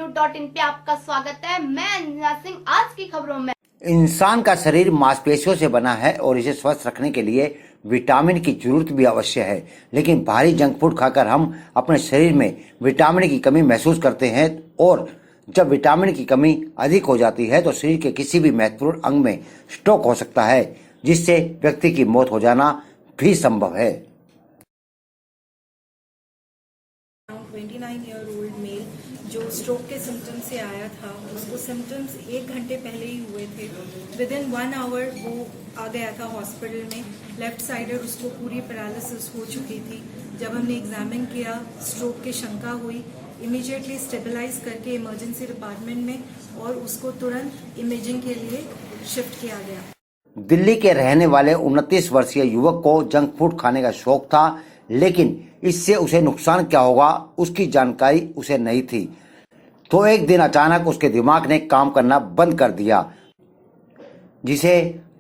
न्यूज.इन पे आपका स्वागत है। मैं अंजना सिंह। आज की खबरों में इंसान का शरीर मांसपेशियों से बना है और इसे स्वस्थ रखने के लिए विटामिन की जरूरत भी अवश्य है। लेकिन भारी जंक फूड खाकर हम अपने शरीर में विटामिन की कमी महसूस करते हैं और जब विटामिन की कमी अधिक हो जाती है तो शरीर के किसी भी महत्वपूर्ण अंग में स्ट्रोक हो सकता है, जिससे व्यक्ति की मौत हो जाना भी संभव है। 29-year-old मेल जो स्ट्रोक के सिम्टम्स से आया था, उसको सिम्टम्स 1 घंटे पहले ही हुए थे। विदिन 1 आवर वो आ गया था हॉस्पिटल में। लेफ्ट साइडर उसको पूरी पैरालिसिस हो चुकी थी। जब हमने एग्जामिन किया, स्ट्रोक की शंका हुई, इमीडिएटली स्टेबलाइज करके इमरजेंसी डिपार्टमेंट में और उसको तुरंत इमेजिंग के लिए शिफ्ट किया गया। दिल्ली के रहने वाले 29 वर्षीय युवक को जंक फूड खाने का शौक था, लेकिन इससे उसे नुकसान क्या होगा उसकी जानकारी उसे नहीं थी। तो एक दिन अचानक उसके दिमाग ने काम करना बंद कर दिया, जिसे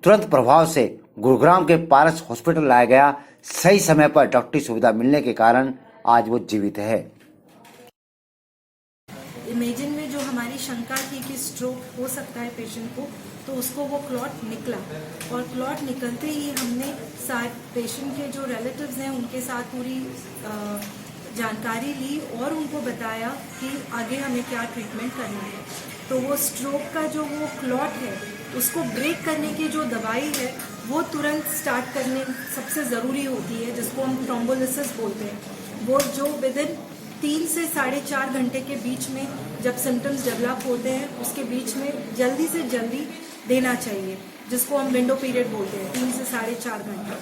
तुरंत प्रभाव से गुरुग्राम के पारस हॉस्पिटल लाया गया। सही समय पर डॉक्टरी सुविधा मिलने के कारण आज वो जीवित है। इमेजिन में जो हमारी शंका थी कि स्ट्रोक हो सकता है पेशेंट को, तो उसको वो क्लॉट निकला और क्लॉट निकलते ही हमने पेशेंट के जो रिलेटिव्स हैं उनके साथ पूरी जानकारी ली और उनको बताया कि आगे हमें क्या ट्रीटमेंट करना है। तो वो स्ट्रोक का जो वो क्लॉट है उसको ब्रेक करने की जो दवाई है वो तुरंत स्टार्ट करने सबसे ज़रूरी होती है, जिसको हम थ्रोम्बोलिसिस बोलते हैं। वो जो विदिन 3 से 4.5 घंटे के बीच में जब सिम्टम्स डेवलप होते हैं उसके बीच में जल्दी से जल्दी देना चाहिए, जिसको हम विंडो पीरियड बोलते हैं, 3 से 4.5 घंटा।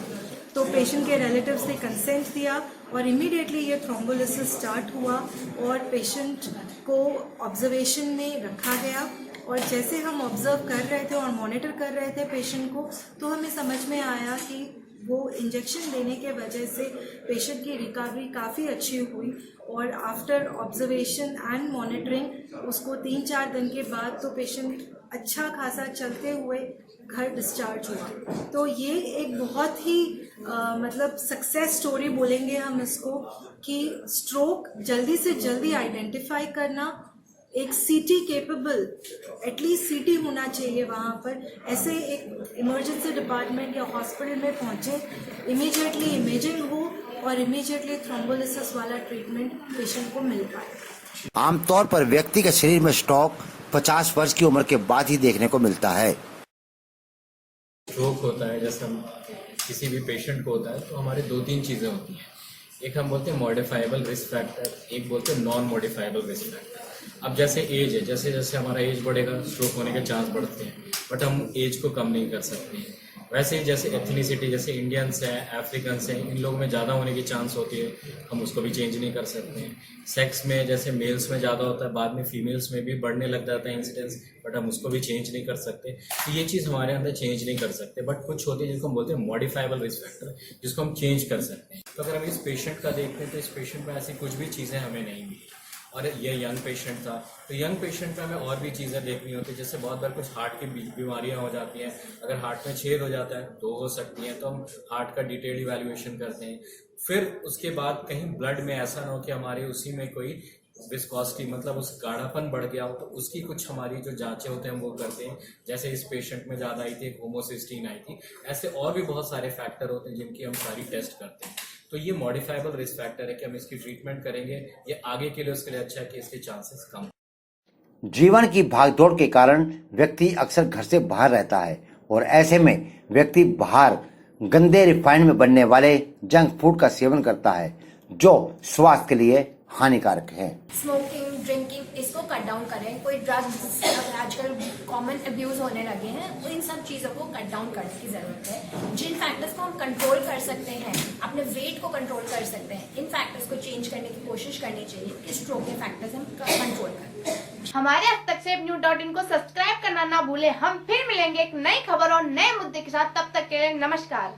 तो पेशेंट के रिलेटिव्स ने कंसेंट दिया और इमीडिएटली ये थ्रोम्बोलिसिस स्टार्ट हुआ और पेशेंट को ऑब्जर्वेशन में रखा गया। और जैसे हम ऑब्जर्व कर रहे थे और मॉनिटर कर रहे थे पेशेंट को, तो हमें समझ में आया कि वो इंजेक्शन देने के वजह से पेशेंट की रिकवरी काफ़ी अच्छी हुई और आफ्टर ऑब्जर्वेशन एंड मॉनिटरिंग उसको 3-4 दिन के बाद तो पेशेंट अच्छा खासा चलते हुए घर डिस्चार्ज हुआ। तो ये एक बहुत ही मतलब सक्सेस स्टोरी बोलेंगे हम इसको, कि स्ट्रोक जल्दी से जल्दी आइडेंटिफाई करना, एक सीटी केपेबल, एटलीस्ट सीटी होना चाहिए वहाँ पर, ऐसे एक इमरजेंसी डिपार्टमेंट या हॉस्पिटल में पहुँचे, इमीडिएटली इमेजिंग हो और इमीडिएटली थ्रोम्बोलिसिस वाला ट्रीटमेंट पेशेंट को मिल पाए। आमतौर पर व्यक्ति के शरीर में स्ट्रोक 50 वर्ष की उम्र के बाद ही देखने को मिलता है। स्ट्रोक होता है, जैसे हम किसी भी पेशेंट को होता है तो हमारे 2-3 चीज़ें होती हैं। एक हम बोलते हैं मॉडिफाइबल रिस्क फैक्टर, एक बोलते हैं नॉन मॉडिफाइबल रिस्क फैक्टर। अब जैसे एज है, जैसे जैसे हमारा एज बढ़ेगा स्ट्रोक होने के चांस बढ़ते हैं, बट हम एज को कम नहीं कर सकते हैं। वैसे ही जैसे एथनिसिटी, जैसे इंडियंस हैं, अफ्रीकन्स हैं, इन लोगों में ज़्यादा होने की चांस होती है, हम उसको भी चेंज नहीं कर सकते हैं। सेक्स में जैसे मेल्स में ज़्यादा होता है, बाद में फीमेल्स में भी बढ़ने लग जाता है इंसिडेंस, बट हम उसको भी चेंज नहीं कर सकते। तो ये चीज़ हमारे अंदर चेंज नहीं कर सकते, बट कुछ होती है जिसको हम बोलते हैं मॉडिफाइबल रिस्क फैक्टर, जिसको हम चेंज कर सकते हैं। तो अगर हम इस पेशेंट का देखते हैं तो इस पेशेंट में ऐसी कुछ भी चीज़ें हमें नहीं मिली और ये यंग पेशेंट था। तो यंग पेशेंट में हमें और भी चीज़ें देखनी होती है, जैसे बहुत बार कुछ हार्ट की बीमारियां हो जाती हैं। अगर हार्ट में छेद हो जाता है तो हो सकती हैं, तो हम हार्ट का डिटेल इवैल्यूएशन करते हैं। फिर उसके बाद कहीं ब्लड में ऐसा ना हो कि हमारे उसी में कोई विस्कोसिटी, मतलब उस गाढ़ापन बढ़ गया हो, तो उसकी कुछ हमारी जो जांचें होते हैं हम वो करते हैं। जैसे इस पेशेंट में ज़्यादा आई थी, एक होमोसिस्टीन आई थी। ऐसे और भी बहुत सारे फैक्टर होते हैं जिनकी हम सारी टेस्ट करते हैं। तो ये मॉडिफाइबल रिस्क फैक्टर है कि हम इसकी ट्रीटमेंट करेंगे, ये आगे के लिए उसके लिए अच्छा है कि इसके चांसेस कम। जीवन की भागदौड़ के कारण व्यक्ति अक्सर घर से बाहर रहता है और ऐसे में व्यक्ति बाहर गंदे रिफाइंड में बनने वाले जंक फूड का सेवन करता है, जो स्वास्थ्य के लिए हानिकारक है। स्मोकिंग, ड्रिंकिंग, इसको कट डाउन करें। कोई ड्रग्स आजकल कॉमन अब्यूज होने लगे हैं, तो इन सब चीज़ों को कट डाउन करने की ज़रूरत है। जिन फैक्टर्स को हम कंट्रोल कर सकते हैं, अपने वेट को कंट्रोल कर सकते हैं, इन फैक्टर्स को चेंज करने की कोशिश करनी चाहिए कि स्ट्रोक के फैक्टर्स हम कंट्रोल करें। हमारे हस्तक्षेप न्यूज.इन को सब्सक्राइब करना ना भूलें। हम फिर मिलेंगे एक नई खबर और नए मुद्दे के साथ। तब तक के लिए नमस्कार।